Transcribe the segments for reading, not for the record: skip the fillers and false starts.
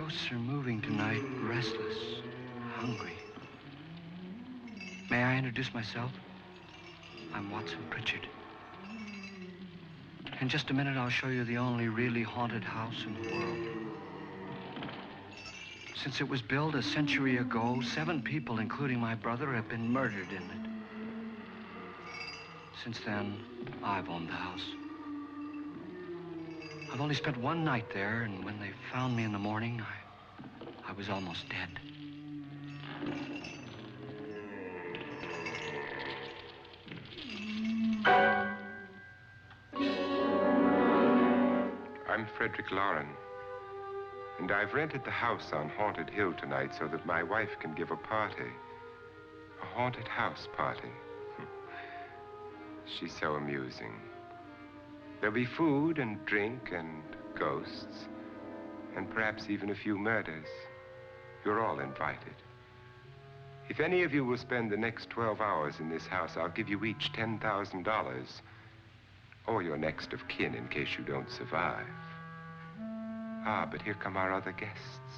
ghosts are moving tonight, restless, hungry. May I introduce myself? I'm Watson Pritchard. In just a minute, I'll show you the only really haunted house in the world. Since it was built a century ago, 7 people, including my brother, have been murdered in it. Since then, I've owned the house. I've only spent one night there, and when they found me in the morning, I was almost dead. I'm Frederick Lauren, and I've rented the house on Haunted Hill tonight so that my wife can give a party. A haunted house party. She's so amusing. There'll be food and drink and ghosts, and perhaps even a few murders. You're all invited. If any of you will spend the next 12 hours in this house, I'll give you each $10,000, or your next of kin in case you don't survive. Ah, but here come our other guests.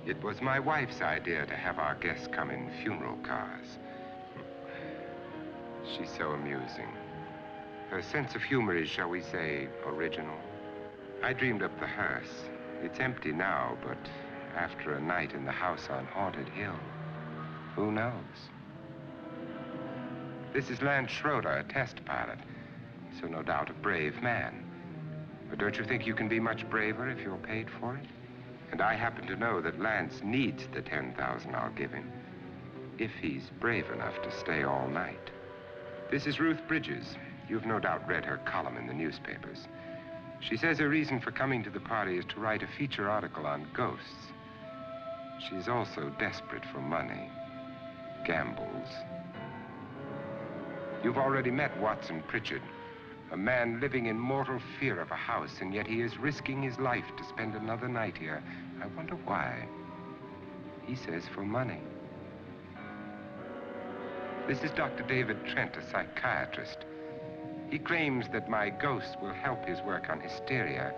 It was my wife's idea to have our guests come in funeral cars. She's so amusing. Her sense of humor is, shall we say, original. I dreamed up the hearse. It's empty now, but after a night in the house on Haunted Hill, who knows? This is Lance Schroeder, a test pilot, so no doubt a brave man. But don't you think you can be much braver if you're paid for it? And I happen to know that Lance needs the $10,000 I'll give him, if he's brave enough to stay all night. This is Ruth Bridges. You've no doubt read her column in the newspapers. She says her reason for coming to the party is to write a feature article on ghosts. She's also desperate for money, gambles. You've already met Watson Pritchard, a man living in mortal fear of a house, and yet he is risking his life to spend another night here. I wonder why. He says for money. This is Dr. David Trent, a psychiatrist. He claims that my ghost will help his work on hysteria.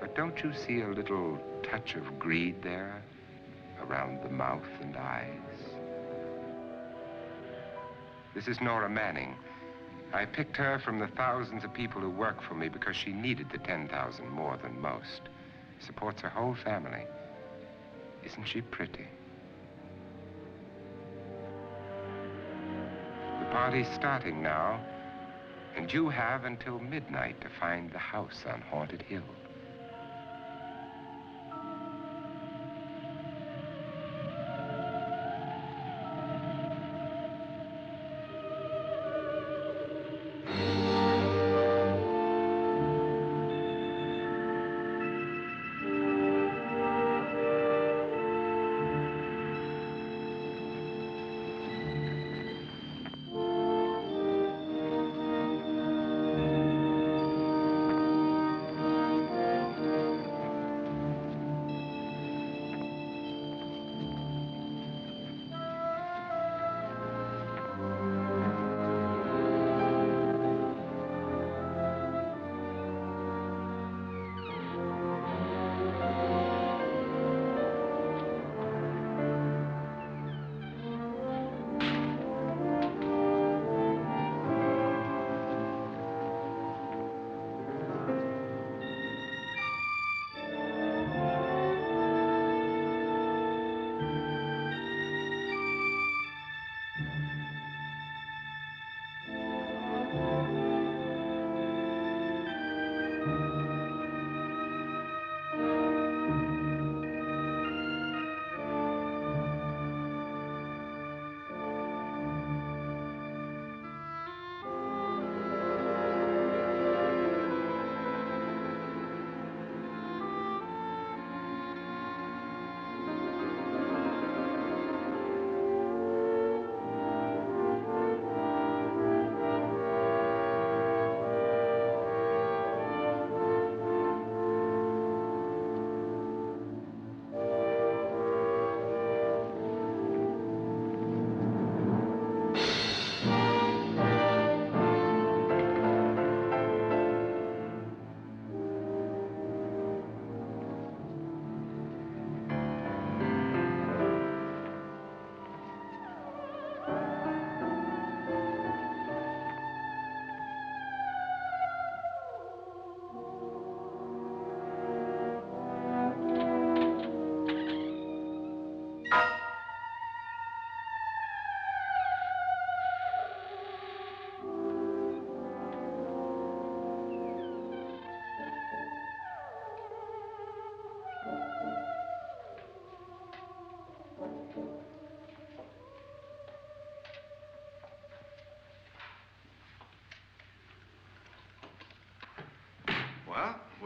But don't you see a little touch of greed there around the mouth and eyes? This is Nora Manning. I picked her from the thousands of people who work for me because she needed the $10,000 more than most. Supports her whole family. Isn't she pretty? The party's starting now, and you have until midnight to find the house on Haunted Hill.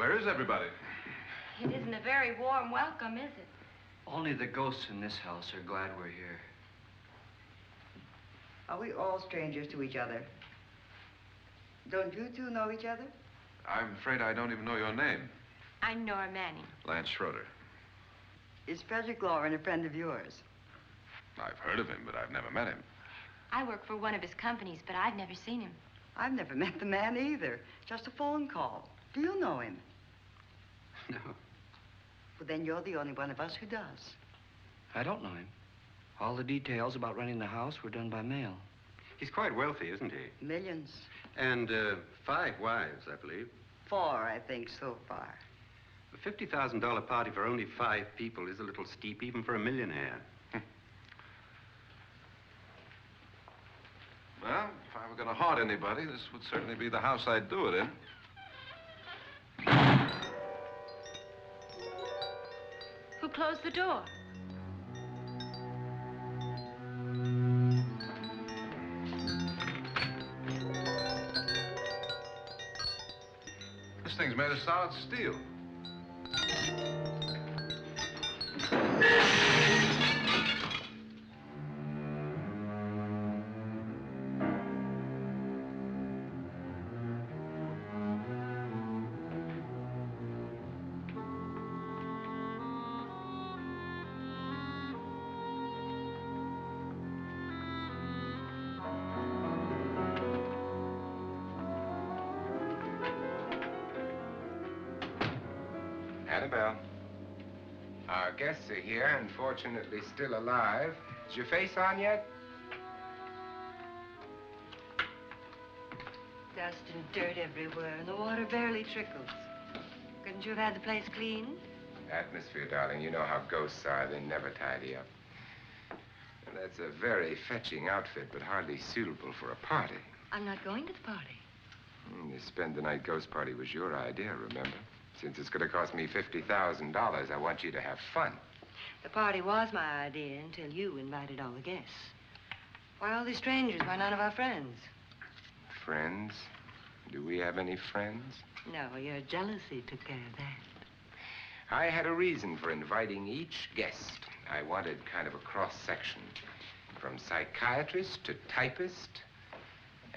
Where is everybody? It isn't a very warm welcome, is it? Only the ghosts in this house are glad we're here. Are we all strangers to each other? Don't you two know each other? I'm afraid I don't even know your name. I'm Nora Manning. Lance Schroeder. Is Frederick Lauren a friend of yours? I've heard of him, but I've never met him. I work for one of his companies, but I've never seen him. I've never met the man either. Just a phone call. Do you know him? No, Well, then you're the only one of us who does. I don't know him. All the details about renting the house were done by mail. He's quite wealthy, isn't he? Millions. And 5 wives, I believe. 4, I think, so far. A $50,000 party for only 5 people is a little steep, even for a millionaire. Well, if I were going to haunt anybody, this would certainly be the house I'd do it in. Who closed the door? This thing's made of solid steel. Annabelle. Our guests are here, unfortunately still alive. Is your face on yet? Dust and dirt everywhere, and the water barely trickles. Couldn't you have had the place cleaned? Atmosphere, darling. You know how ghosts are. They never tidy up. And that's a very fetching outfit, but hardly suitable for a party. I'm not going to the party. The spend-the-night ghost party was your idea, remember? Since it's going to cost me $50,000, I want you to have fun. The party was my idea until you invited all the guests. Why all these strangers? Why none of our friends? Friends? Do we have any friends? No, your jealousy took care of that. I had a reason for inviting each guest. I wanted kind of a cross-section. From psychiatrist to typist,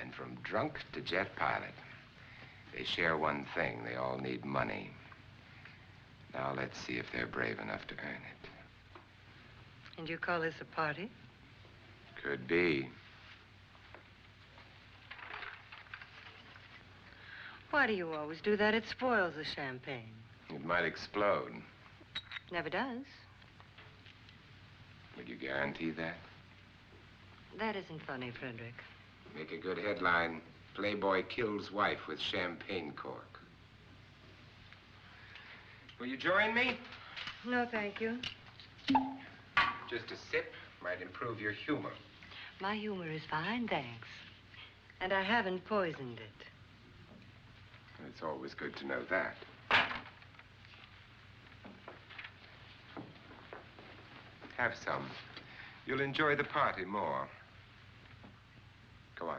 and from drunk to jet pilot. They share one thing. They all need money. Now let's see if they're brave enough to earn it. And you call this a party? Could be. Why do you always do that? It spoils the champagne. It might explode. Never does. Would you guarantee that? That isn't funny, Frederick. Make a good headline. Playboy kills wife with champagne cork. Will you join me? No, thank you. Just a sip might improve your humor. My humor is fine, thanks. And I haven't poisoned it. It's always good to know that. Have some. You'll enjoy the party more. Go on.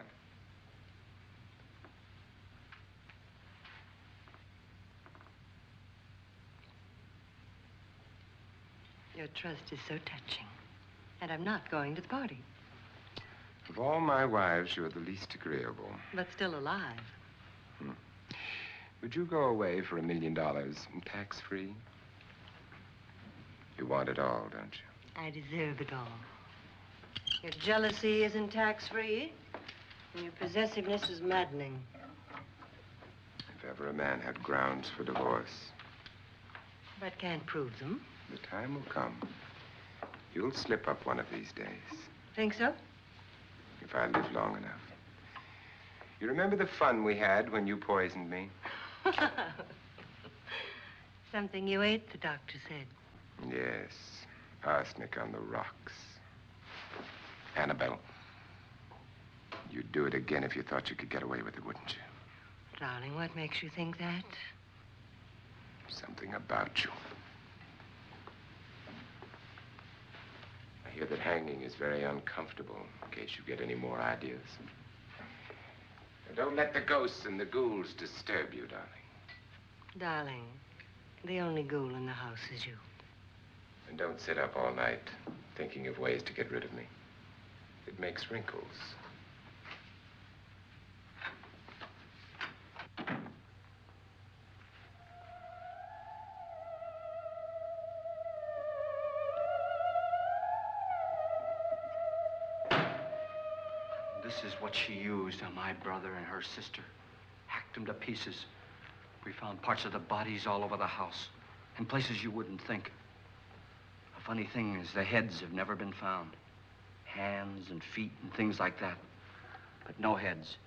Your trust is so touching. And I'm not going to the party. Of all my wives, you're the least agreeable. But still alive. Would you go away for $1 million tax-free? You want it all, don't you? I deserve it all. Your jealousy isn't tax-free, and your possessiveness is maddening. If ever a man had grounds for divorce, But can't prove them. the time will come. You'll slip up one of these days, Think so? if I live long enough. You remember the fun we had when you poisoned me? Something you ate, the doctor said. Yes, arsenic on the rocks. Annabelle, you'd do it again if you thought you could get away with it, wouldn't you? Darling, what makes you think that? Something about you. I hear that hanging is very uncomfortable, in case you get any more ideas. Now, don't let the ghosts and the ghouls disturb you, darling. Darling, the only ghoul in the house is you. And don't sit up all night thinking of ways to get rid of me. It makes wrinkles. This is what she used on my brother and her sister. Hacked them to pieces. We found parts of the bodies all over the house, in places you wouldn't think. The funny thing is the heads have never been found. Hands and feet and things like that. But no heads.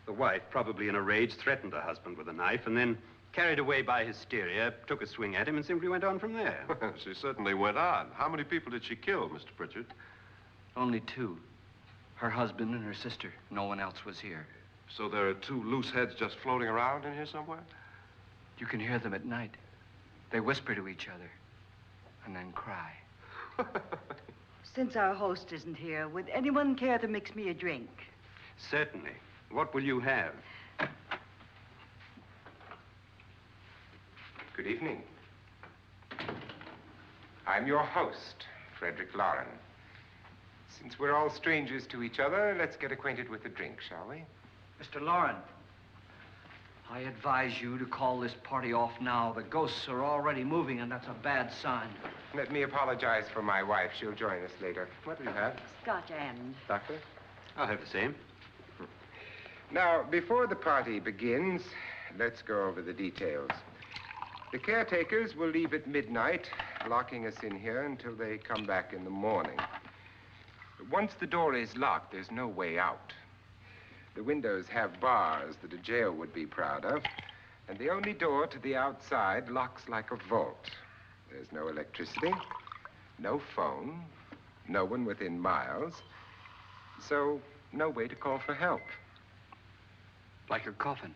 The wife, probably in a rage, threatened her husband with a knife and then, carried away by hysteria, took a swing at him and simply went on from there. She certainly went on. How many people did she kill, Mr. Pritchard? Only two. Her husband and her sister. No one else was here. So there are two loose heads just floating around in here somewhere? You can hear them at night. They whisper to each other and then cry. Since our host isn't here, would anyone care to mix me a drink? Certainly. What will you have? Good evening. I'm your host, Frederick Lauren. Since we're all strangers to each other, let's get acquainted with a drink, shall we? Mr. Lauren, I advise you to call this party off now. The ghosts are already moving, and that's a bad sign. Let me apologize for my wife. She'll join us later. What do you have? Scotch and. Doctor? I'll have the same. Now, before the party begins, let's go over the details. The caretakers will leave at midnight, locking us in here until they come back in the morning. Once the door is locked, there's no way out. The windows have bars that a jail would be proud of, and the only door to the outside locks like a vault. There's no electricity, no phone, no one within miles, so no way to call for help. Like a coffin.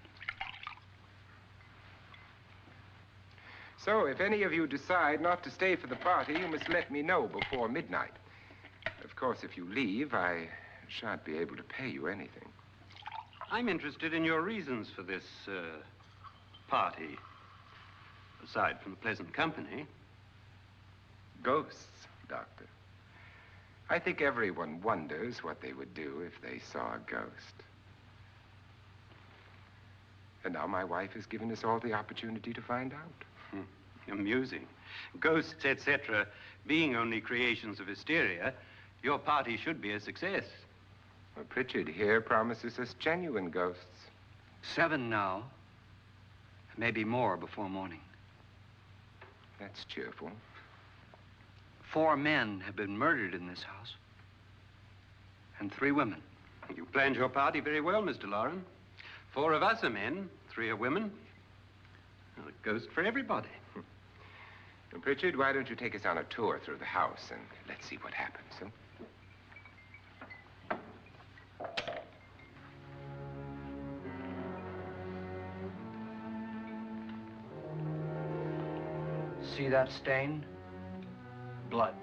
So if any of you decide not to stay for the party, you must let me know before midnight. Of course, if you leave, I shan't be able to pay you anything. I'm interested in your reasons for this, party. Aside from the pleasant company. Ghosts, Doctor. I think everyone wonders what they would do if they saw a ghost. And now my wife has given us all the opportunity to find out. Amusing. Ghosts, etc., being only creations of hysteria, your party should be a success. Well, Pritchard here promises us genuine ghosts. 7 now. Maybe more before morning. That's cheerful. 4 men have been murdered in this house. And 3 women. You planned your party very well, Mr. Lauren. 4 of us are men, 3 are women. Well, a ghost for everybody. Well, Pritchard, why don't you take us on a tour through the house and let's see what happens, huh? See that stain? Blood.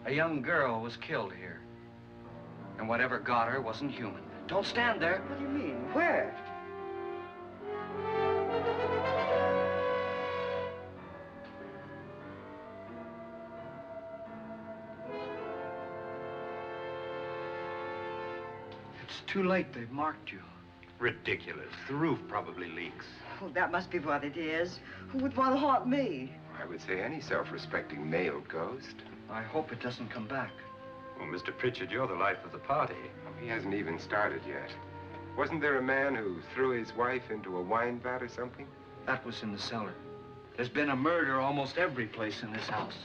A young girl was killed here. And whatever got her wasn't human. Don't stand there. What do you mean? Where? It's too late. They've marked you. Ridiculous. The roof probably leaks. Oh, that must be what it is. Who would want to haunt me? I would say any self-respecting male ghost. I hope it doesn't come back. Well, Mr. Pritchard, you're the life of the party. He hasn't even started yet. Wasn't there a man who threw his wife into a wine vat or something? That was in the cellar. There's been a murder almost every place in this house.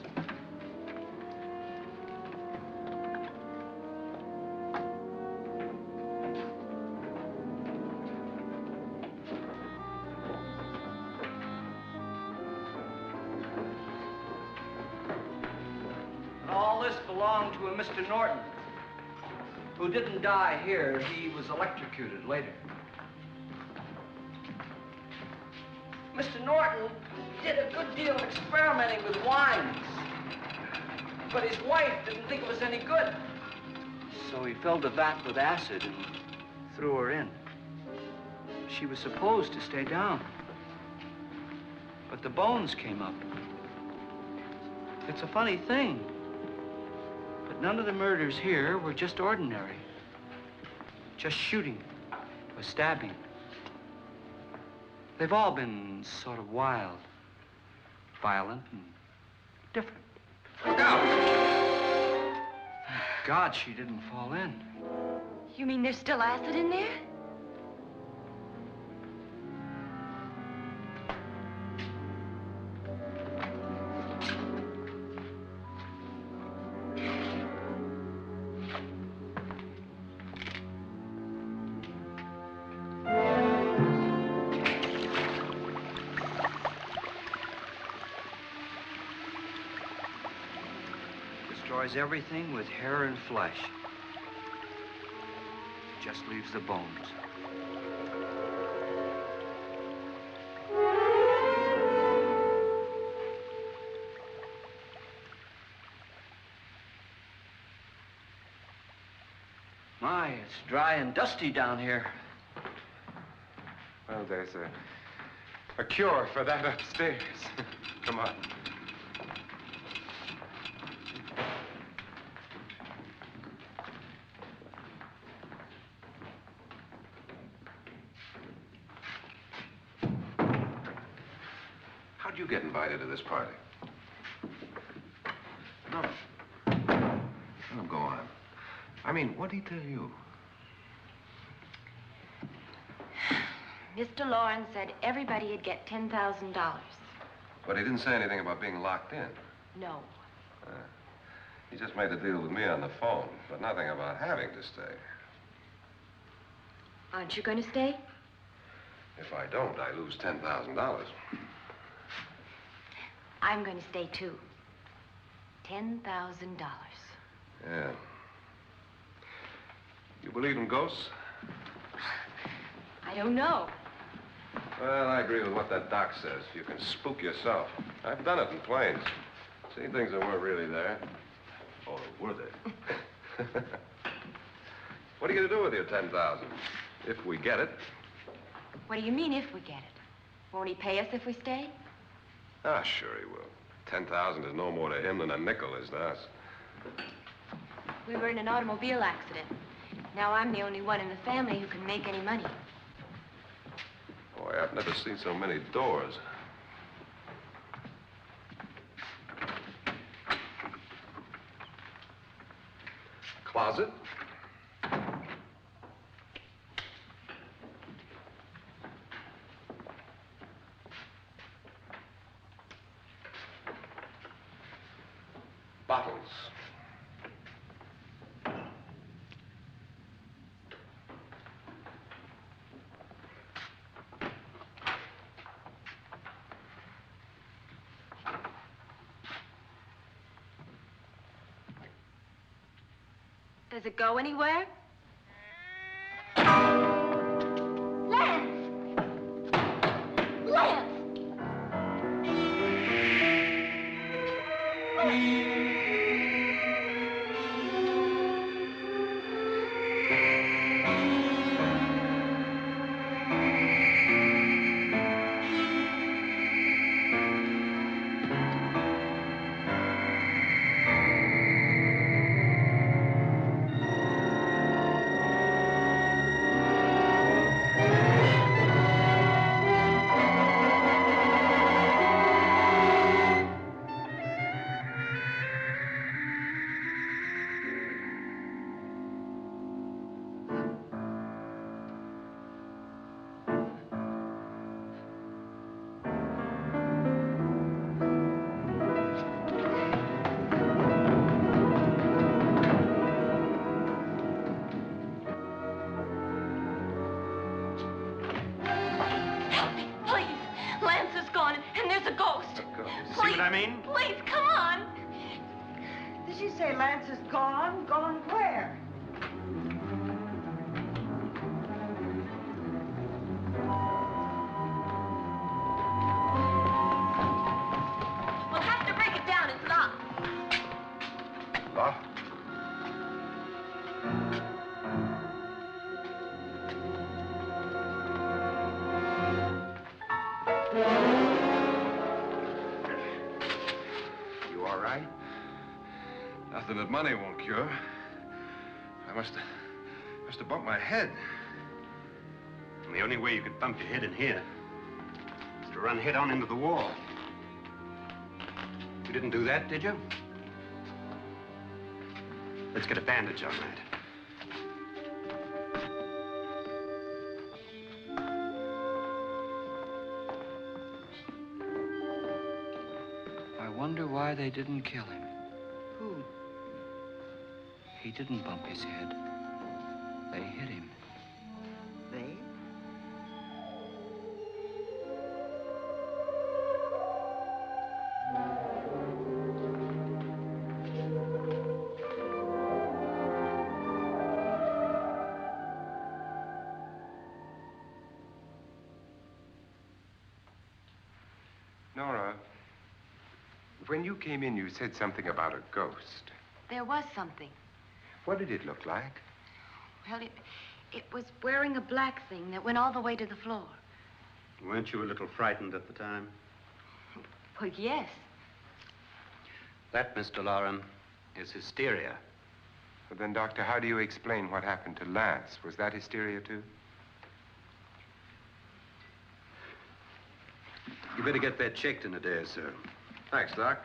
All this belonged to a Mr. Norton, who didn't die here. He was electrocuted later. Mr. Norton did a good deal of experimenting with wines, but his wife didn't think it was any good. So he filled the vat with acid and threw her in. She was supposed to stay down. But the bones came up. It's a funny thing. But none of the murders here were just ordinary. Just shooting or stabbing. They've all been sort of wild, violent, and different. Look out! Thank God she didn't fall in. You mean there's still acid in there? Destroys everything with hair and flesh. Just leaves the bones. My, it's dry and dusty down here. Well, there's a cure for that upstairs. Come on. How'd you get invited to this party? No. No, go on. I mean, what did he tell you? Mr. Lawrence said everybody'd get $10,000. But he didn't say anything about being locked in. No. He just made a deal with me on the phone, but nothing about having to stay. Aren't you going to stay? If I don't, I lose $10,000. I'm going to stay, too. $10,000. Yeah. You believe in ghosts? I don't know. Well, I agree with what that doc says. You can spook yourself. I've done it in planes. Seen things that weren't really there. Or were they? What are you going to do with your $10,000? If we get it. What do you mean, if we get it? Won't he pay us if we stay? Ah, sure he will. 10,000 is no more to him than a nickel is to us. We were in an automobile accident. Now I'm the only one in the family who can make any money. Boy, I've never seen so many doors. Closet? Bottles. Does it go anywhere? Lance! Lance! See what I mean? Please, come on. Did she say Lance is gone? Gone where? We'll have to break it down. It's locked. Locked? You all right? Nothing that money won't cure. I must have bumped my head. And the only way you could bump your head in here is to run head on into the wall. You didn't do that, did you? Let's get a bandage on that. I wonder why they didn't kill him. Who? He didn't bump his head. They hit him. They? Nora, when you came in, you said something about a ghost. There was something. What did it look like? Well, it was wearing a black thing that went all the way to the floor. Weren't you a little frightened at the time? Well, yes. That, Mr. Loren, is hysteria. Well, then, Doctor, how do you explain what happened to Lance? Was that hysteria, too? You better get that checked in a day or so. Thanks, Doc.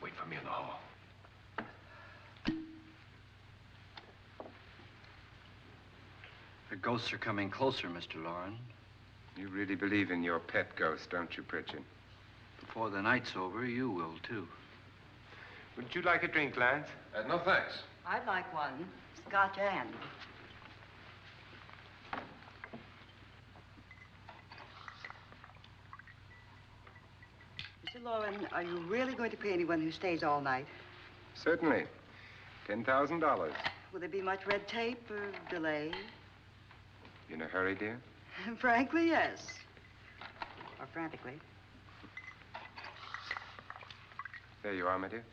Wait for me in the hall. The ghosts are coming closer, Mr. Loren. You really believe in your pet ghost, don't you, Pritchard? Before the night's over, you will, too. Would you like a drink, Lance? No, thanks. I'd like one. Scotch and. Mr. Loren, are you really going to pay anyone who stays all night? Certainly. $10,000. Will there be much red tape or delay? You in a hurry, dear? Frankly, yes. Or frantically. There you are, my dear.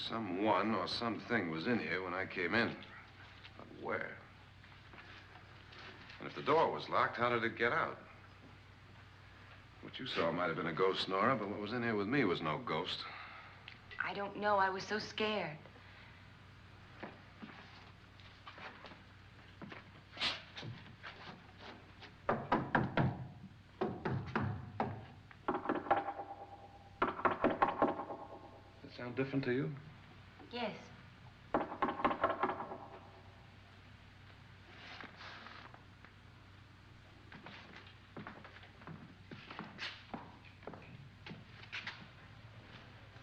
Someone or something was in here when I came in. But where? And if the door was locked, how did it get out? What you saw might have been a ghost, Nora, but what was in here with me was no ghost. I don't know. I was so scared. Does it sound different to you? Yes.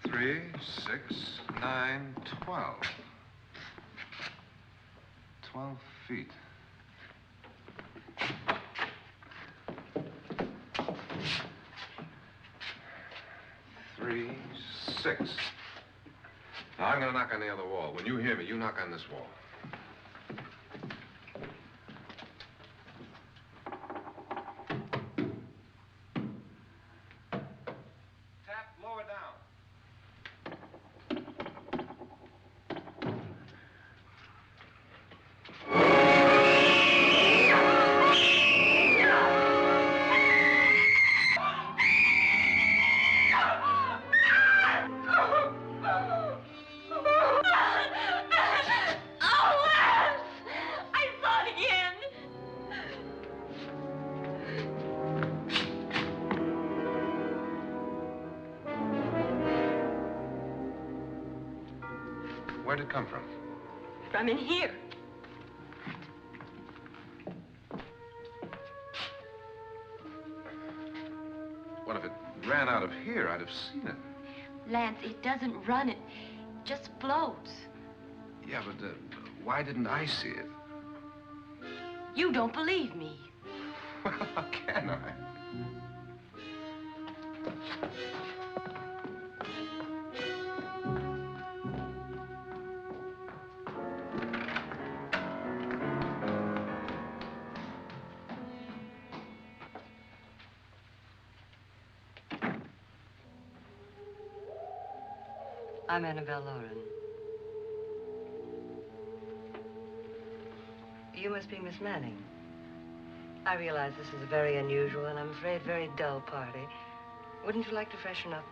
Three, 6, 9, 12. 12 feet. Three, 6. Now, I'm gonna knock on the other wall. When you hear me, you knock on this wall. Tap lower down. Where'd it come from? From in here. What if it ran out of here? I'd have seen it. Lance, it doesn't run. It just floats. Yeah, but why didn't I see it? You don't believe me. Well, how can I? I'm Annabelle Lauren. You must be Miss Manning. I realize this is a very unusual and I'm afraid very dull party. Wouldn't you like to freshen up?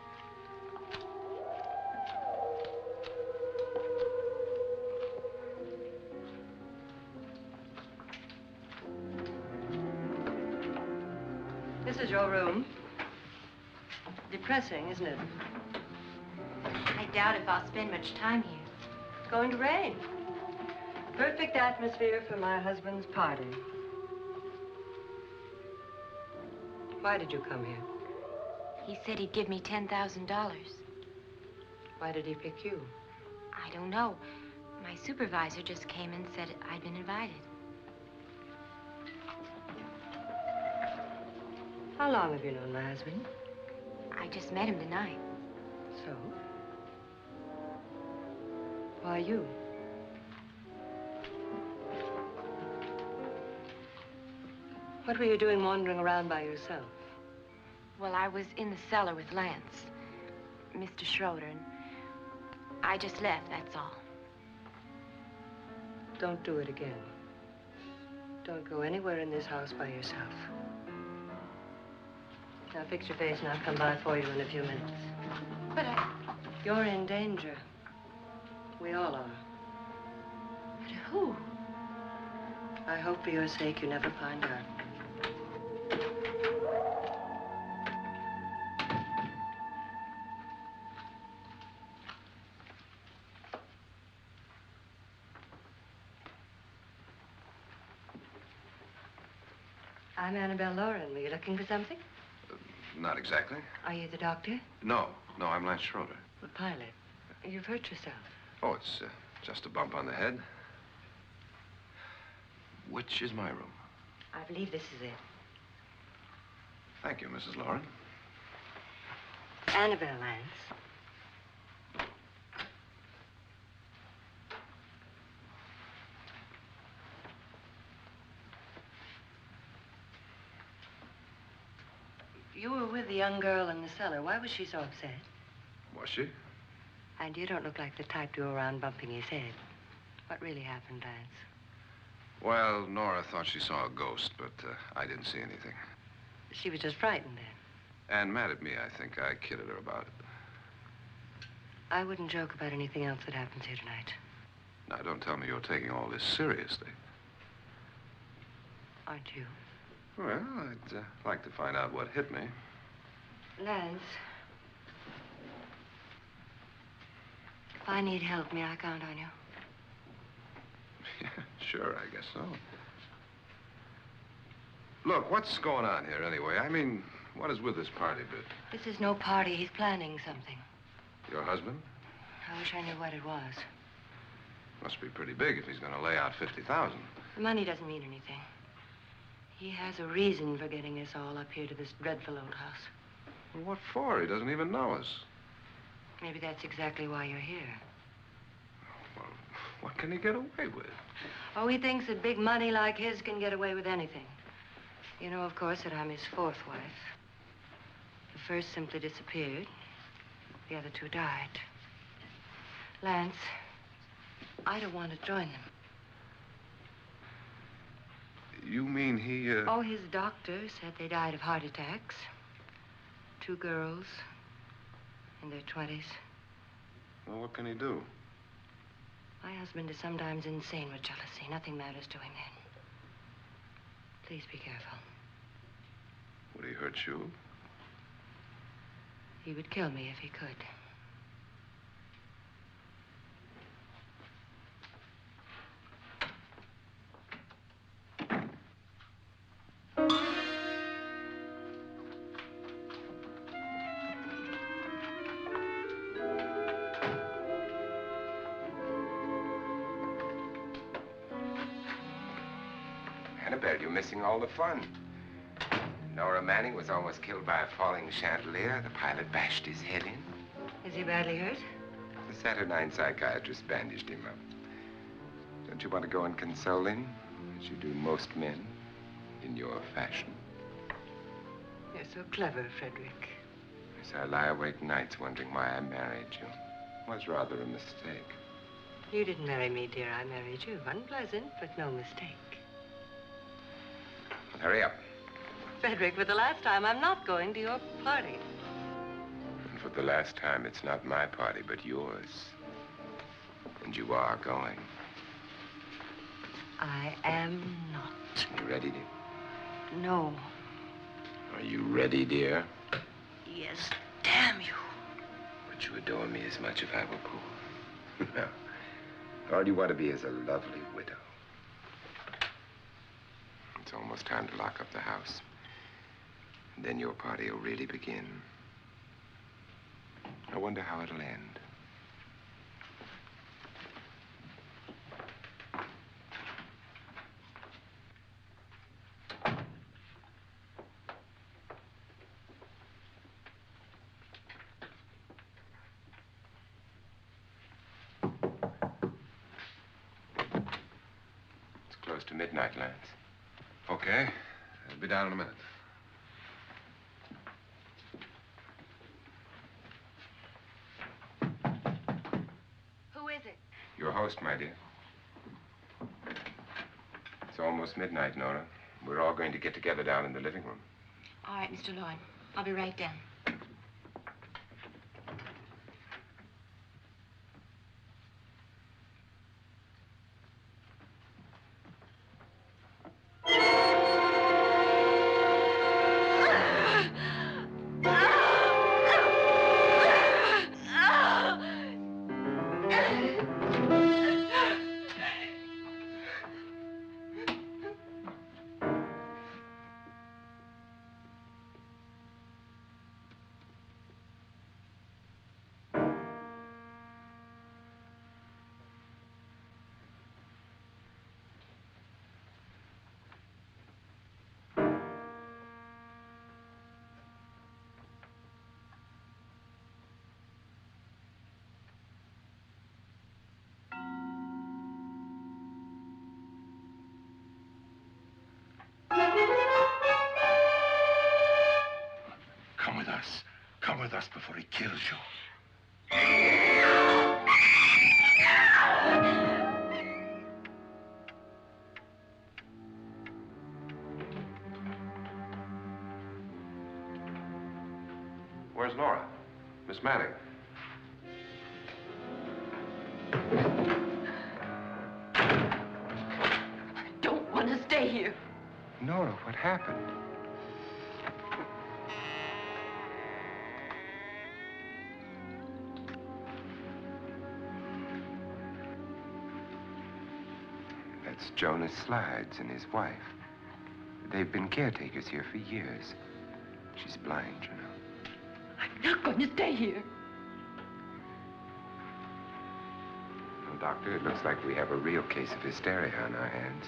This is your room. Depressing, isn't it? I doubt if I'll spend much time here. It's going to rain. Perfect atmosphere for my husband's party. Why did you come here? He said he'd give me $10,000. Why did he pick you? I don't know. My supervisor just came and said I'd been invited. How long have you known my husband? I just met him tonight. So? Why you? What were you doing wandering around by yourself? Well, I was in the cellar with Lance, Mr. Schroeder, and I just left, that's all. Don't do it again. Don't go anywhere in this house by yourself. Now fix your face and I'll come by for you in a few minutes. But You're in danger. We all are. But who? I hope for your sake you never find out. I'm Annabelle Lauren. Were you looking for something? Not exactly. Are you the doctor? No, I'm Lance Schroeder. The pilot. You've hurt yourself. Oh, it's just a bump on the head. Which is my room? I believe this is it. Thank you, Mrs. Lauren. Annabelle Lance. You were with the young girl in the cellar. Why was she so upset? Was she? And you don't look like the type to go around bumping his head. What really happened, Lance? Well, Nora thought she saw a ghost, but I didn't see anything. She was just frightened then. And mad at me, I think. I kidded her about it. I wouldn't joke about anything else that happens here tonight. Now, don't tell me you're taking all this seriously. Aren't you? Well, I'd like to find out what hit me. Lance. If I need help, may I count on you? Yeah, sure, I guess so. Look, what's going on here anyway? I mean, what is with this party bit? This is no party. He's planning something. Your husband? I wish I knew what it was. Must be pretty big if he's going to lay out 50,000. The money doesn't mean anything. He has a reason for getting us all up here to this dreadful old house. Well, what for? He doesn't even know us. Maybe that's exactly why you're here. Well, what can he get away with? Oh, he thinks that big money like his can get away with anything. You know, of course, that I'm his fourth wife. The first simply disappeared. The other two died. Lance, I don't want to join them. You mean he, Oh, his doctor said they died of heart attacks. 2 girls in their 20s. Well, what can he do? My husband is sometimes insane with jealousy. Nothing matters to him then. Please be careful. Would he hurt you? He would kill me if he could. Annabelle, you're missing all the fun. Nora Manning was almost killed by a falling chandelier. The pilot bashed his head in. Is he badly hurt? The Saturnine psychiatrist bandaged him up. Don't you want to go and console him, as you do most men, in your fashion? You're so clever, Frederick. Yes, I lie awake nights wondering why I married you. Was rather a mistake. You didn't marry me, dear. I married you. Unpleasant, but no mistake. Well, hurry up. Frederick, for the last time, I'm not going to your party. And for the last time, it's not my party, but yours. And you are going. I am not. You ready, dear? No. Are you ready, dear? Yes, damn you. Would you adore me as much if I were poor? No. All you want to be is a lovely widow. It's almost time to lock up the house. And then your party will really begin. I wonder how it'll end. It's close to midnight, Lance. Okay. I'll be down in a minute. Who is it? Your host, my dear. It's almost midnight, Nora. We're all going to get together down in the living room. All right, Mr. Lloyd. I'll be right down. Come with us. Come with us before he kills you. Where's Laura? Miss Manning. I don't want to stay here. Nora, what happened? That's Jonas Slides and his wife. They've been caretakers here for years. She's blind, you know. I'm not going to stay here. Well, Doctor, it looks like we have a real case of hysteria on our hands.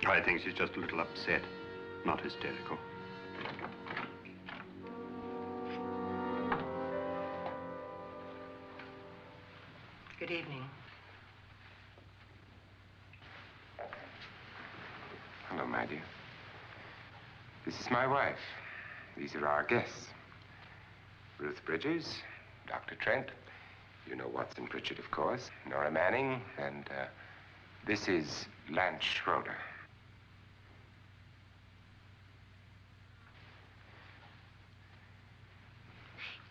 I think she's just a little upset, not hysterical. Good evening. Hello, my dear. This is my wife. These are our guests. Ruth Bridges, Dr. Trent. You know Watson Pritchard, of course. Nora Manning, and this is Lance Schroeder.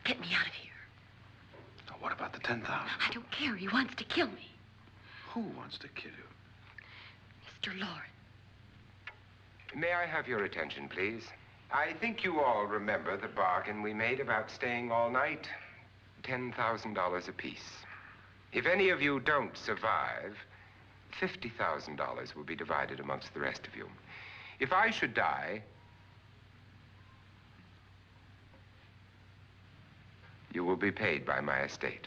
Get me out of here. Now, what about the 10,000? I don't care. He wants to kill me. Who wants to kill you? Mr. Lawrence. May I have your attention, please? I think you all remember the bargain we made about staying all night. $10,000 apiece. If any of you don't survive, $50,000 will be divided amongst the rest of you. If I should die, you will be paid by my estate.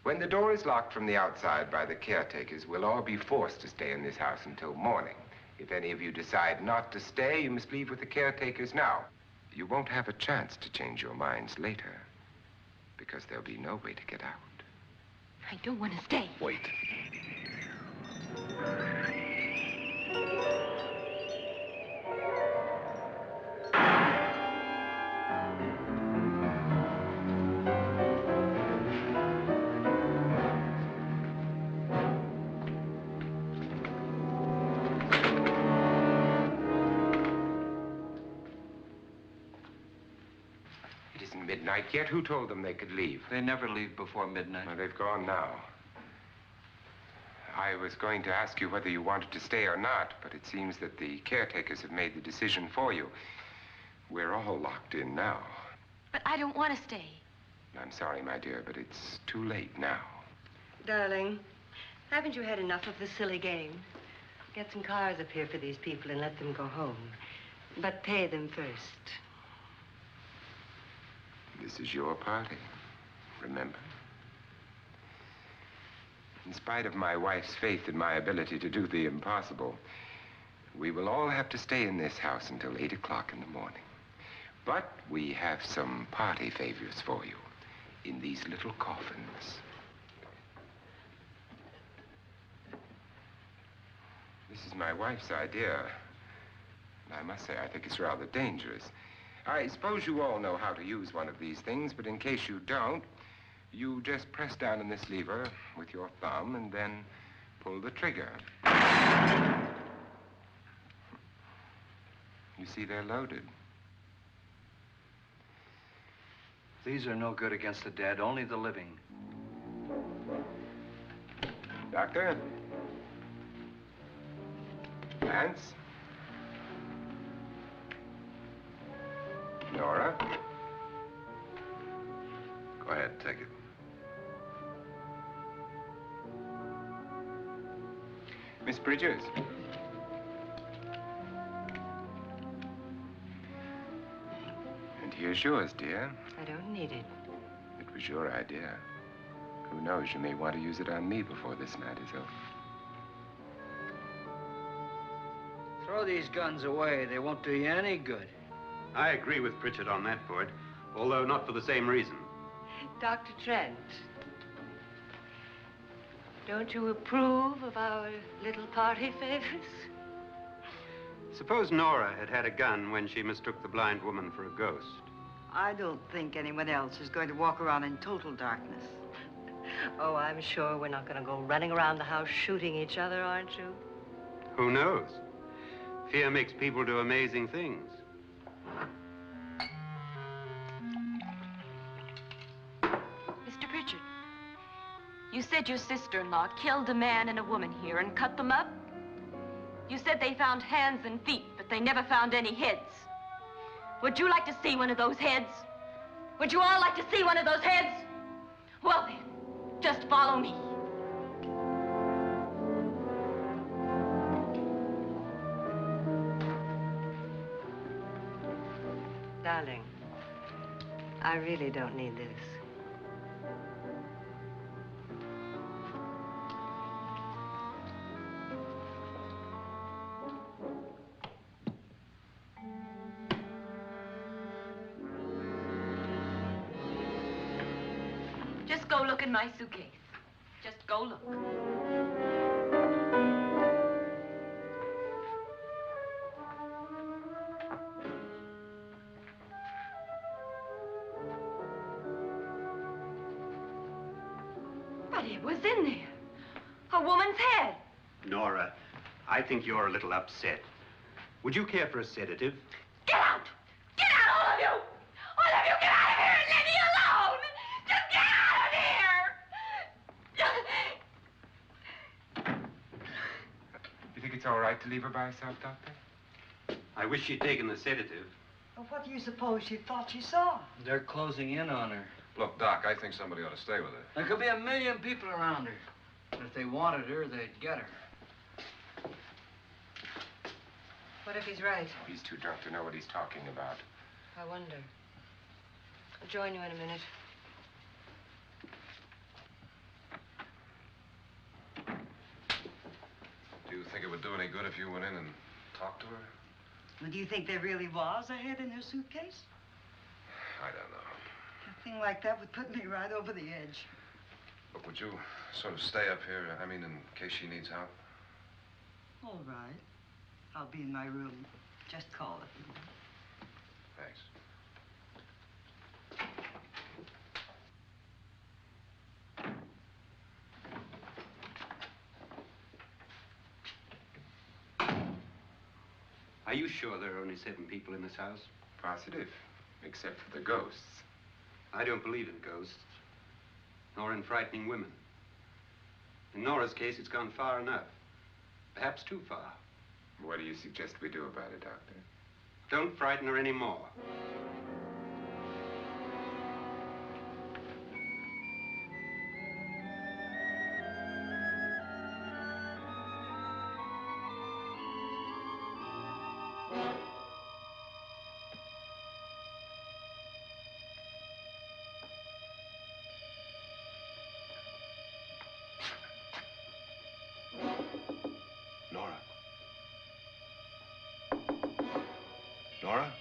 When the door is locked from the outside by the caretakers, we'll all be forced to stay in this house until morning. If any of you decide not to stay, you must leave with the caretakers now. You won't have a chance to change your minds later, because there'll be no way to get out. I don't want to stay. Wait. midnight yet. Who told them they could leave? They never leave before midnight. Well, they've gone now. I was going to ask you whether you wanted to stay or not, but it seems that the caretakers have made the decision for you. We're all locked in now. But I don't want to stay. I'm sorry, my dear, but it's too late now. Darling, haven't you had enough of the silly game? Get some cars up here for these people and let them go home. But pay them first. This is your party, remember? In spite of my wife's faith in my ability to do the impossible, we will all have to stay in this house until 8 o'clock in the morning. But we have some party favors for you in these little coffins. This is my wife's idea. And I must say, I think it's rather dangerous. I suppose you all know how to use one of these things, but in case you don't, you just press down on this lever with your thumb and then pull the trigger. You see, they're loaded. These are no good against the dead, only the living. Doctor? Lance? Nora? Go ahead, take it. Miss Bridges? And here's yours, dear. I don't need it. It was your idea. Who knows, you may want to use it on me before this night is over. Throw these guns away. They won't do you any good. I agree with Pritchard on that point, although not for the same reason. Dr. Trent, don't you approve of our little party favors? Suppose Nora had had a gun when she mistook the blind woman for a ghost. I don't think anyone else is going to walk around in total darkness. Oh, I'm sure we're not going to go running around the house shooting each other, aren't you? Who knows? Fear makes people do amazing things. Mr. Pritchard, you said your sister-in-law killed a man and a woman here and cut them up? You said they found hands and feet, but they never found any heads. Would you like to see one of those heads? Would you all like to see one of those heads? Well then, just follow me. Darling, I really don't need this. Just go look in my suitcase. Just go look. But it was in there. A woman's head. Nora, I think you're a little upset. Would you care for a sedative? Get out! Get out, all of you! All of you, get out of here and leave me alone! Just get out of here! You think it's all right to leave her by herself, Doctor? I wish she'd taken the sedative. Well, what do you suppose she thought she saw? They're closing in on her. Look, Doc, I think somebody ought to stay with her. There could be 1 million people around her. But if they wanted her, they'd get her. What if he's right? He's too drunk to know what he's talking about. I wonder. I'll join you in a minute. Do you think it would do any good if you went in and talked to her? Well, do you think there really was a head in her suitcase? I don't know. A thing like that would put me right over the edge. Look, would you sort of stay up here, I mean, in case she needs help? All right. I'll be in my room. Just call it. Thanks. Are you sure there are only 7 people in this house? Positive, except for the ghosts. I don't believe in ghosts, nor in frightening women. In Nora's case, it's gone far enough. Perhaps too far. What do you suggest we do about it, Doctor? Don't frighten her anymore. Nora? Nora?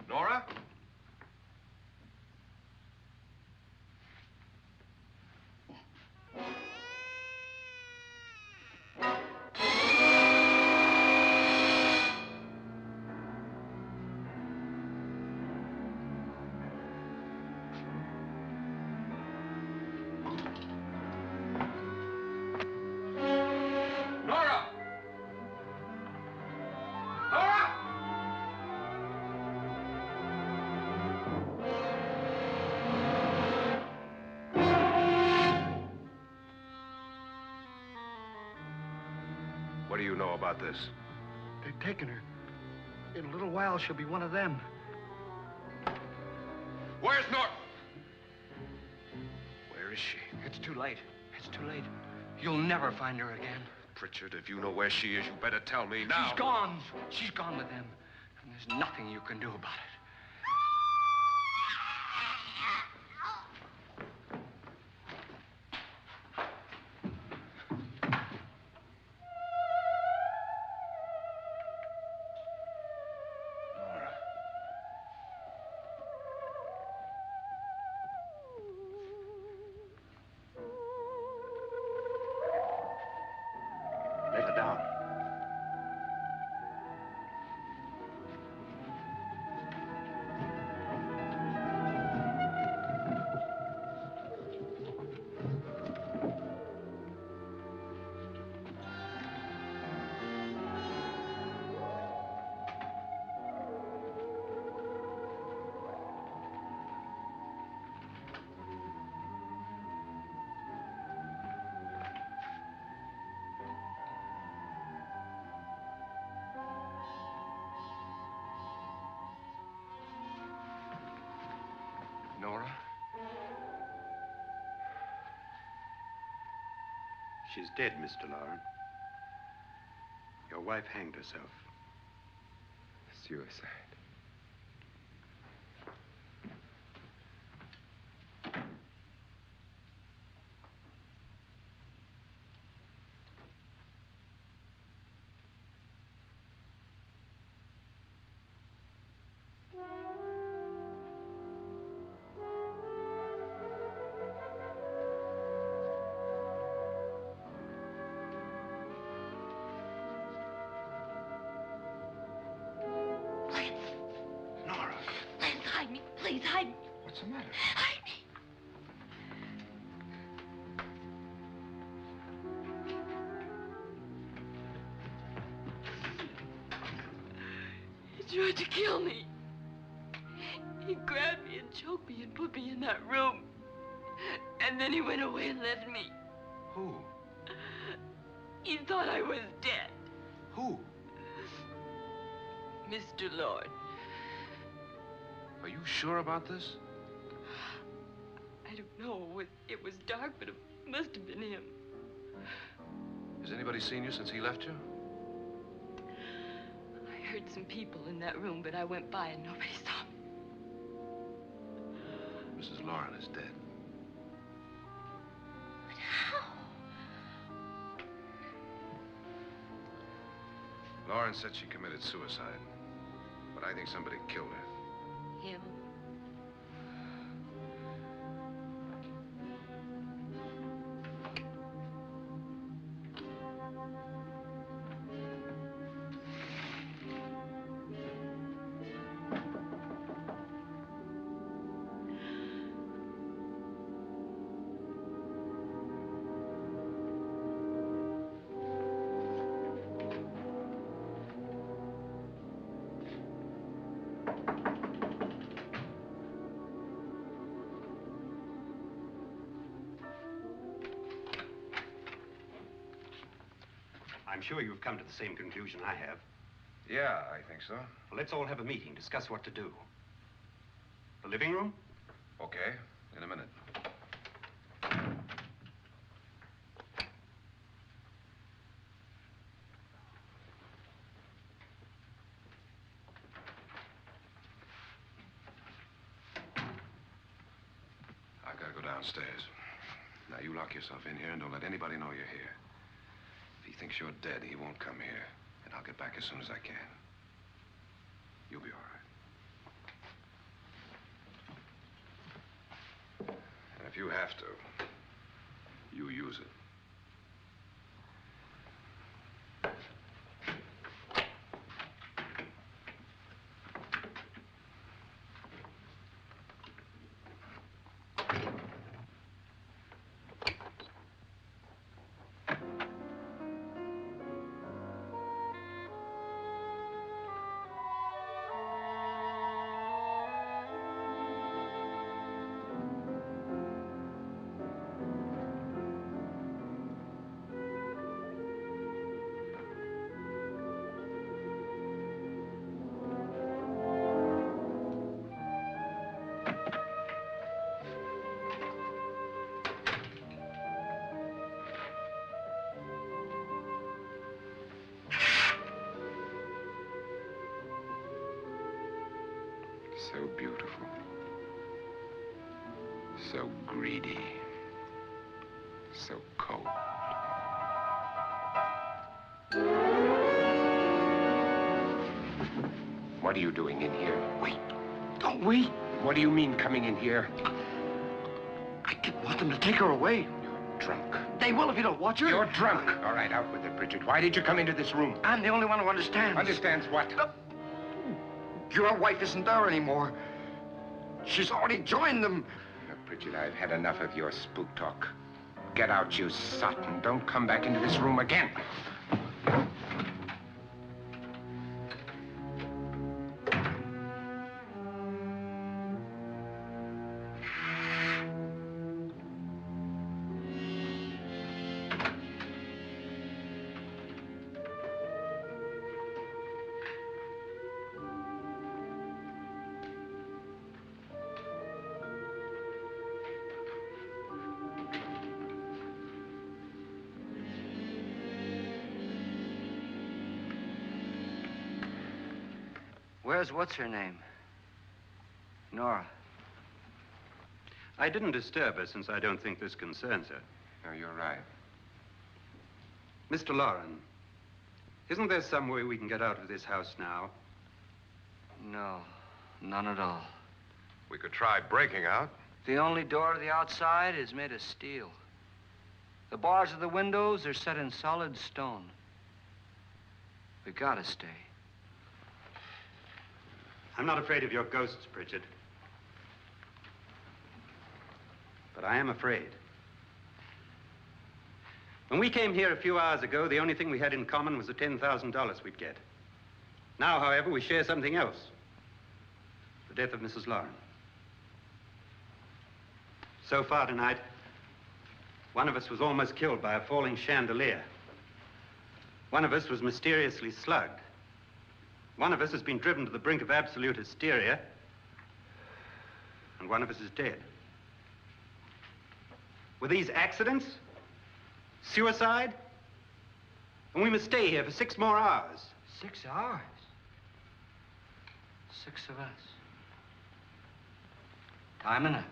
Nora? Nora! Nora! What do you know about this? They've taken her. In a little while, she'll be one of them. Where's Nora? Where is she? It's too late. It's too late. You'll never find her again. Pritchard, if you know where she is, you better tell me now. She's gone. She's gone with them. And there's nothing you can do about it. Nora. Let her down. Nora? She's dead, Mr. Lauren. Your wife hanged herself. Suicide. Nora, Lance, hide me. Please, hide me. what's the matter? Hide me. He tried to kill me. He grabbed me and choked me and put me in that room. And then he went away and left me. Who? He thought I was dead. Who? Mr. Lord. Are you sure about this? I don't know. It was dark, but it must have been him. Has anybody seen you since he left you? I heard some people in that room, but I went by and nobody saw me. Mrs. Lauren is dead. But how? Lauren said she committed suicide, but I think somebody killed her. Him? I'm sure you've come to the same conclusion I have. Yeah, I think so. Well, let's all have a meeting, discuss what to do. The living room? Okay, in a minute. I gotta go downstairs. Now, you lock yourself in here and don't let anybody know you're here. If he thinks you're dead, he won't come here. And I'll get back as soon as I can. You'll be all right. And if you have to, you use it. So beautiful. So greedy. So cold. What are you doing in here? Wait. Don't wait. What do you mean coming in here? I didn't want them to take her away. You're drunk. They will if you don't watch her. You're drunk. All right, out with it, Bridget. Why did you come into this room? I'm the only one who understands. Understands what? Your wife isn't there anymore. She's already joined them. Now, Bridget, I've had enough of your spook talk. Get out, you sot, and don't come back into this room again. Where's what's-her-name? Nora. I didn't disturb her since I don't think this concerns her. No, you're right. Mr. Loren, isn't there some way we can get out of this house now? No, none at all. We could try breaking out. The only door to the outside is made of steel. The bars of the windows are set in solid stone. We gotta stay. I'm not afraid of your ghosts, Bridget. But I am afraid. When we came here a few hours ago, the only thing we had in common was the $10,000 we'd get. Now, however, we share something else. The death of Mrs. Loren. So far tonight, one of us was almost killed by a falling chandelier. One of us was mysteriously slugged. One of us has been driven to the brink of absolute hysteria, and one of us is dead. Were these accidents? Suicide? And we must stay here for 6 more hours. 6 hours? 6 of us. Time enough.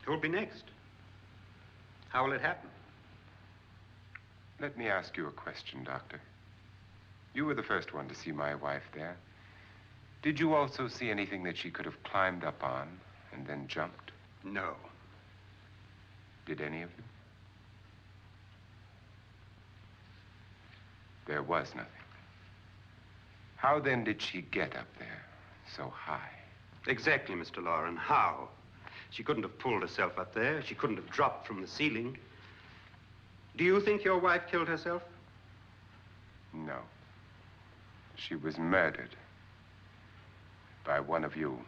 Who'll be next? How will it happen? Let me ask you a question, Doctor. You were the first one to see my wife there. Did you also see anything that she could have climbed up on and then jumped? No. Did any of you? There was nothing. How then did she get up there so high? Exactly, Mr. Loren. How? She couldn't have pulled herself up there. She couldn't have dropped from the ceiling. Do you think your wife killed herself? No. She was murdered by one of you.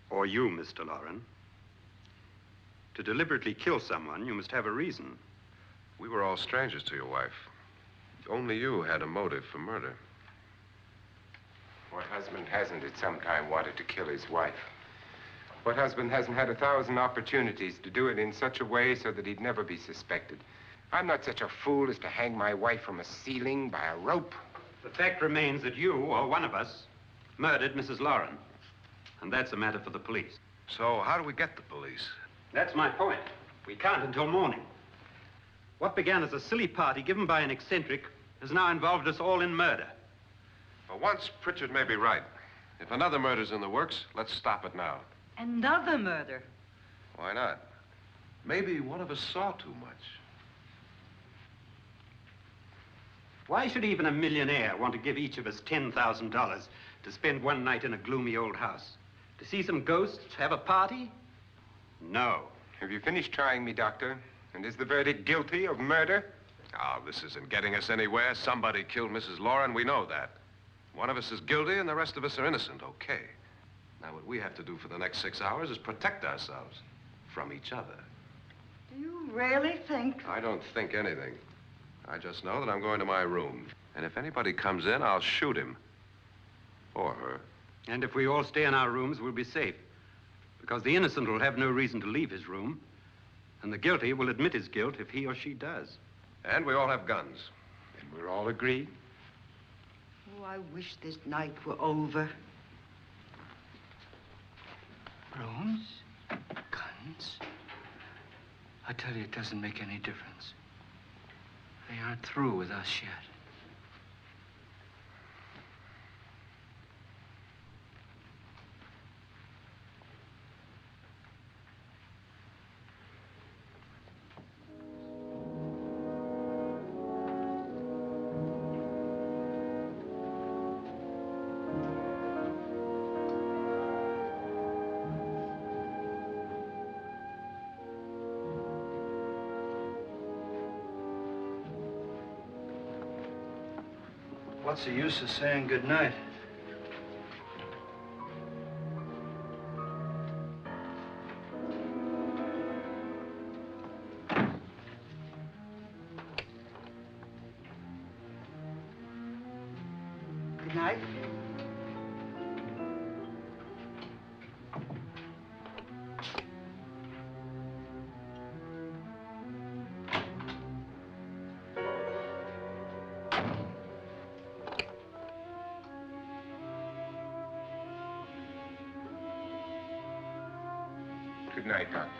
Or you, Mr. Loren. To deliberately kill someone, you must have a reason. We were all strangers to your wife. Only you had a motive for murder. What husband hasn't at some time wanted to kill his wife? What husband hasn't had 1,000 opportunities to do it in such a way so that he'd never be suspected? I'm not such a fool as to hang my wife from a ceiling by a rope. The fact remains that you, or one of us, murdered Mrs. Lauren. And that's a matter for the police. So how do we get the police? That's my point. We can't until morning. What began as a silly party given by an eccentric has now involved us all in murder. For once, Pritchard may be right. If another murder's in the works, let's stop it now. Another murder. Why not? Maybe one of us saw too much. Why should even a millionaire want to give each of us $10,000 to spend one night in a gloomy old house? To see some ghosts, have a party? No. Have you finished trying me, Doctor? And is the verdict guilty of murder? Oh, this isn't getting us anywhere. Somebody killed Mrs. Lauren. We know that. One of us is guilty and the rest of us are innocent, okay. Now, what we have to do for the next 6 hours is protect ourselves from each other. Do you really think? I don't think anything. I just know that I'm going to my room. And if anybody comes in, I'll shoot him. Or her. And if we all stay in our rooms, we'll be safe. Because the innocent will have no reason to leave his room. And the guilty will admit his guilt if he or she does. And we all have guns. And we're all agreed? Oh, I wish this night were over. Rooms? Guns? I tell you, it doesn't make any difference. They aren't through with us yet. What's the use of saying goodnight? Good night. Good night, Doctor.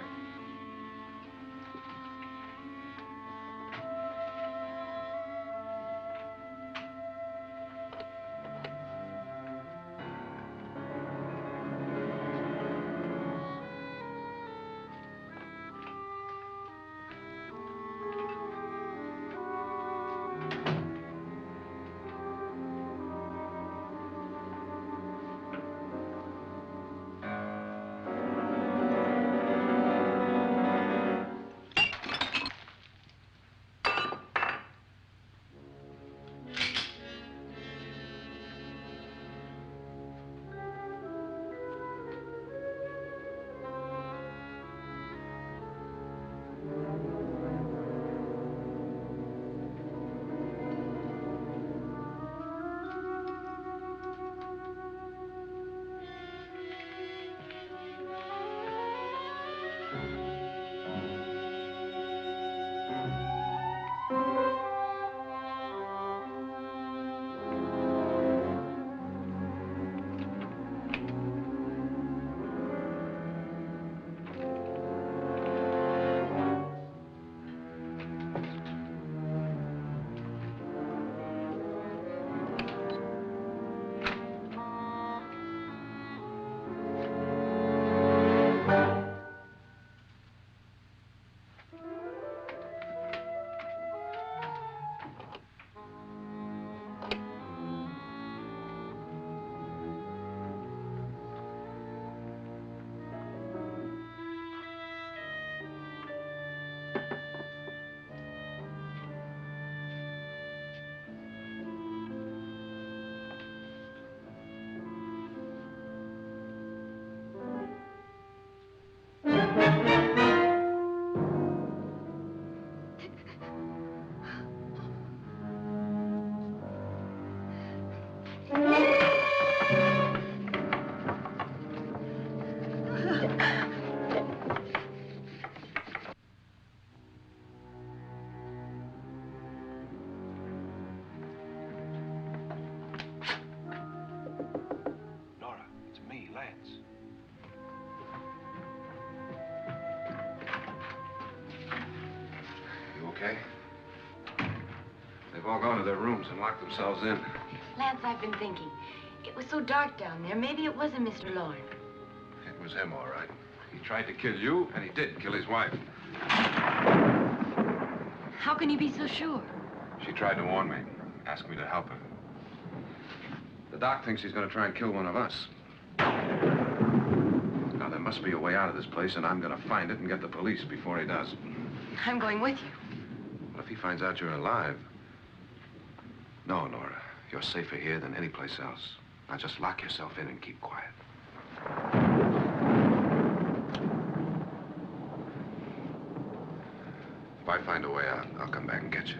Nora, it's me, Lance. You okay? They've all gone to their rooms and locked themselves in. Lance, I've been thinking. It was so dark down there. Maybe it wasn't Mr. Lorne. It was him, all right. He tried to kill you, and he did kill his wife. How can you be so sure? She tried to warn me, asked me to help her. The doc thinks he's going to try and kill one of us. Now, there must be a way out of this place, and I'm going to find it and get the police before he does. I'm going with you. What if he finds out you're alive? No, Nora. You're safer here than any place else. Now, just lock yourself in and keep quiet. If I find a way out, I'll come back and get you.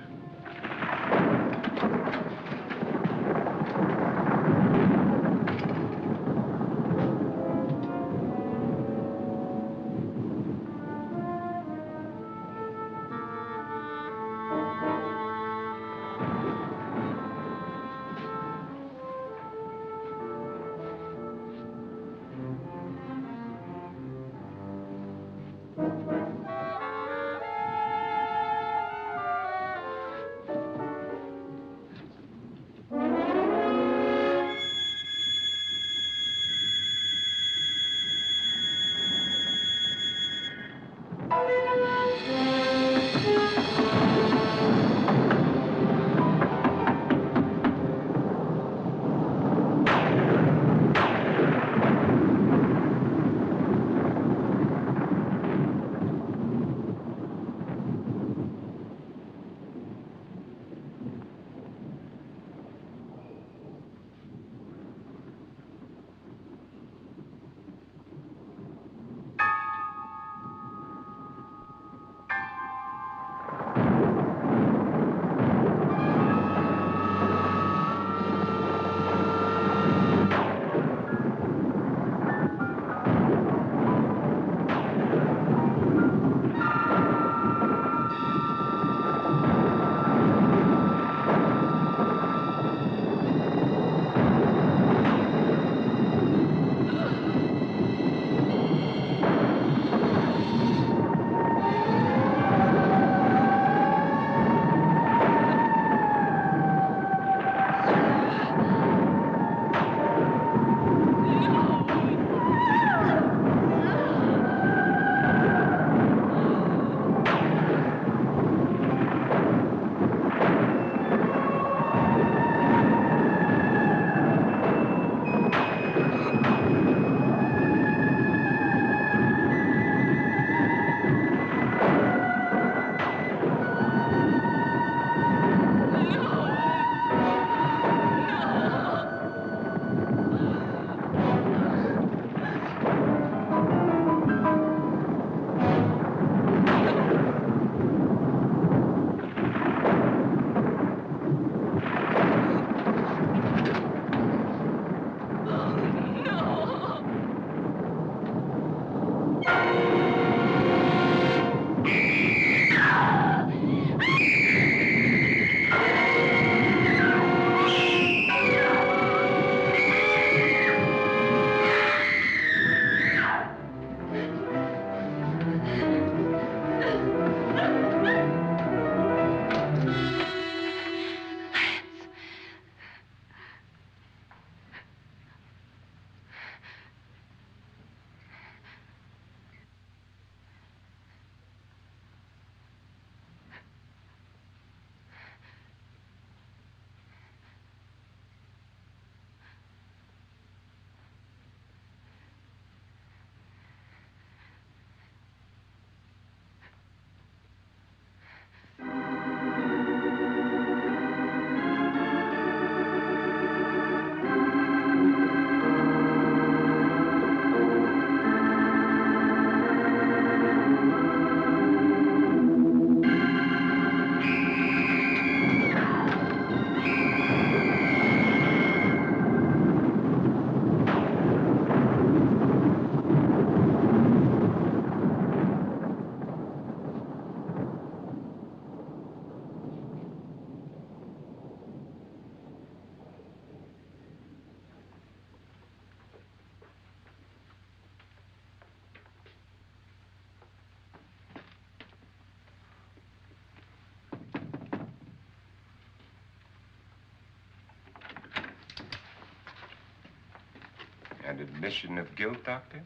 Admission of guilt, Doctor?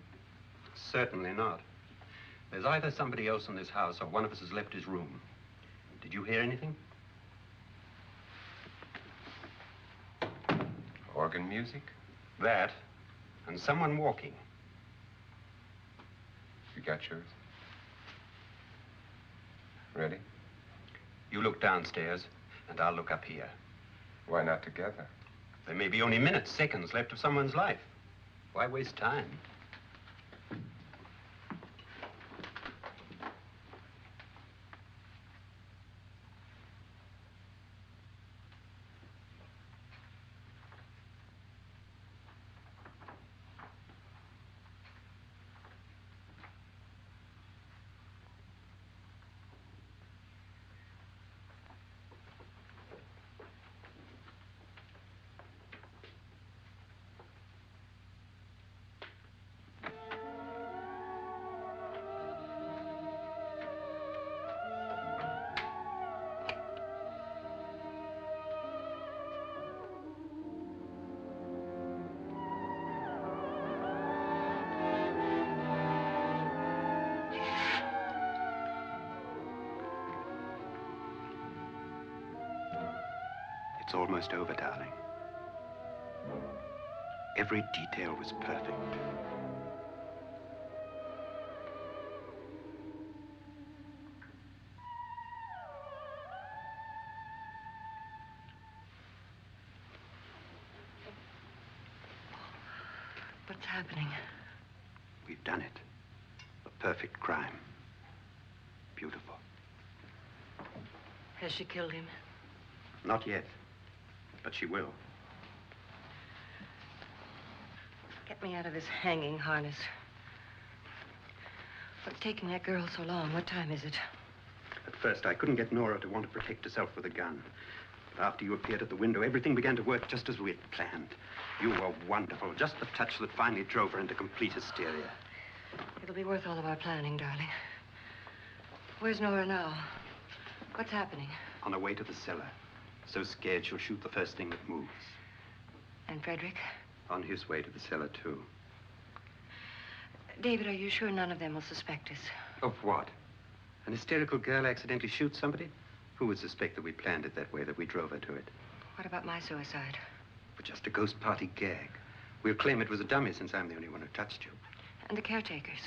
Certainly not. There's either somebody else in this house or one of us has left his room. Did you hear anything? Organ music? That, and someone walking. You got yours? Ready? You look downstairs, and I'll look up here. Why not together? There may be only minutes, seconds left of someone's life. Why waste time? It's almost over, darling. Every detail was perfect. What's happening? We've done it. A perfect crime. Beautiful. Has she killed him? Not yet, but she will. Get me out of this hanging harness. What's taking that girl so long? What time is it? At first, I couldn't get Nora to want to protect herself with a gun. But after you appeared at the window, everything began to work just as we had planned. You were wonderful. Just the touch that finally drove her into complete hysteria. It'll be worth all of our planning, darling. Where's Nora now? What's happening? On her way to the cellar. So scared she'll shoot the first thing that moves. And Frederick? On his way to the cellar, too. David, are you sure none of them will suspect us? Of what? An hysterical girl accidentally shoots somebody? Who would suspect that we planned it that way, that we drove her to it? What about my suicide? But just a ghost party gag. We'll claim it was a dummy since I'm the only one who touched you. And the caretakers?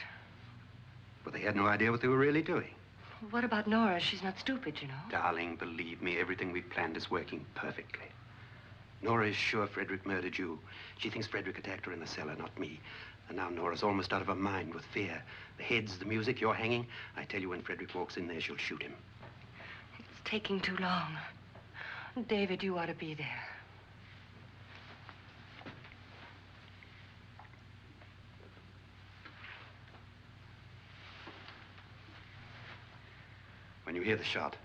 Well, they had no idea what they were really doing. What about Nora? She's not stupid, you know. Darling, believe me, everything we planned is working perfectly. Nora is sure Frederick murdered you. She thinks Frederick attacked her in the cellar, not me. And now Nora's almost out of her mind with fear. The heads, the music, you're hanging. I tell you, when Frederick walks in there, she'll shoot him. It's taking too long. David, you ought to be there. When you hear the shot,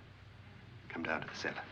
come down to the cellar.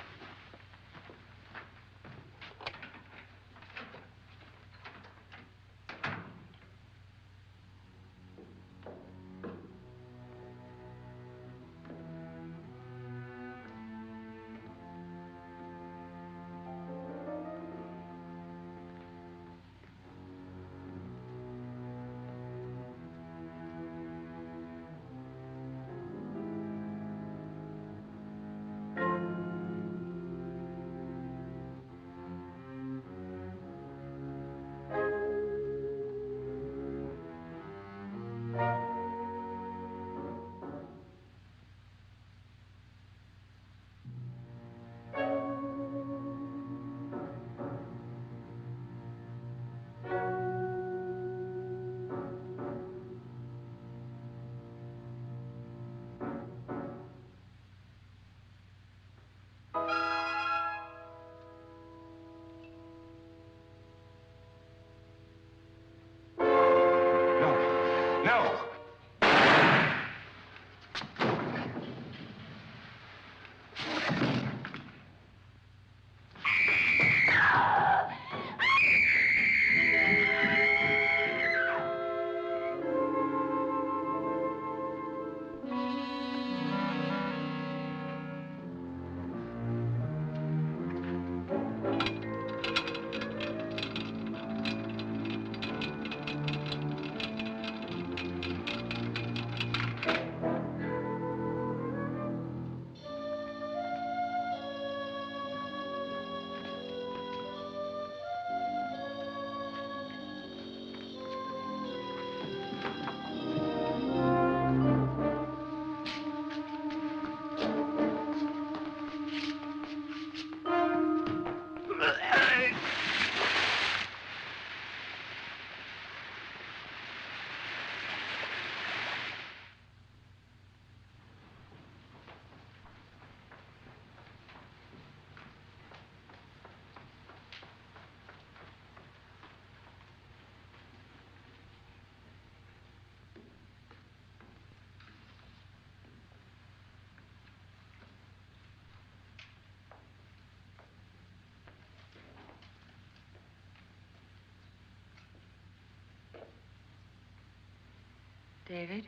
David?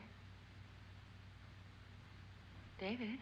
David?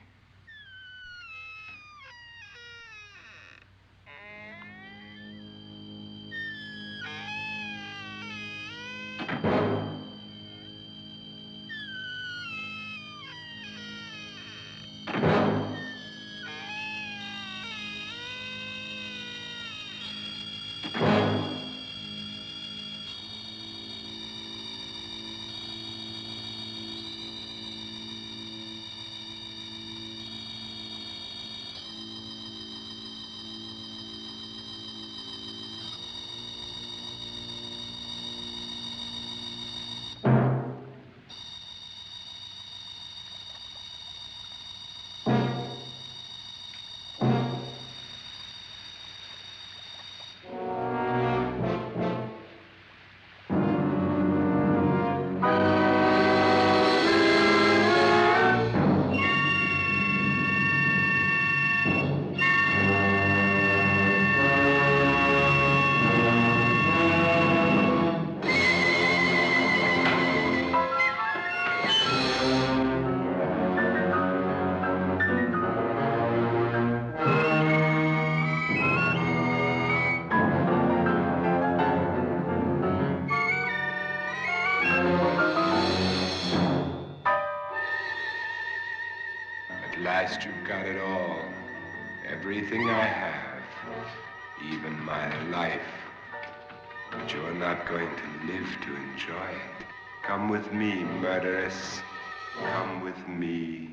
At last you've got it all. Everything I have. Even my life. But you're not going to live to enjoy it. Come with me, murderess. Come with me.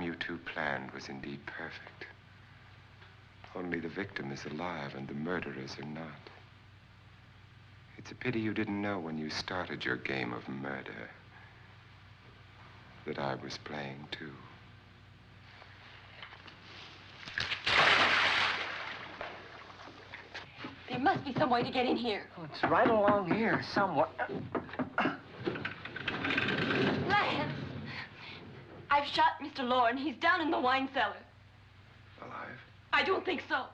You two planned was indeed perfect. Only the victim is alive and the murderers are not. It's a pity you didn't know when you started your game of murder that I was playing too. There must be some way to get in here. Oh, it's right along here somewhere. Lance! I've shot Mr. Loren. He's down in the wine cellar. Alive? I don't think so.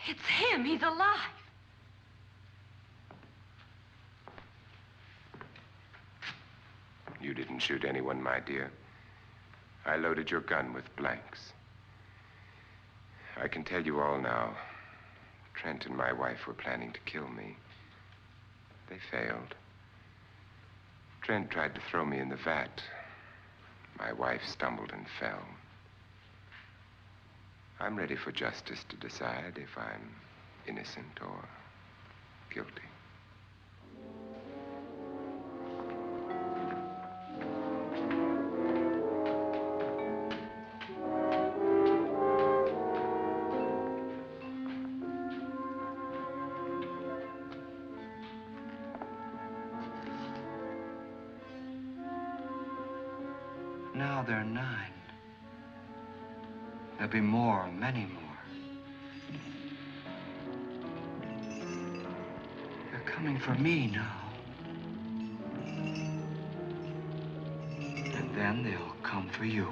It's him. He's alive. You didn't shoot anyone, my dear. I loaded your gun with blanks. I can tell you all now. Trent and my wife were planning to kill me. They failed. Trent tried to throw me in the vat. My wife stumbled and fell. I'm ready for justice to decide if I'm innocent or guilty. Now they're 9. There'll be more, many more. They're coming for me now. And then they'll come for you.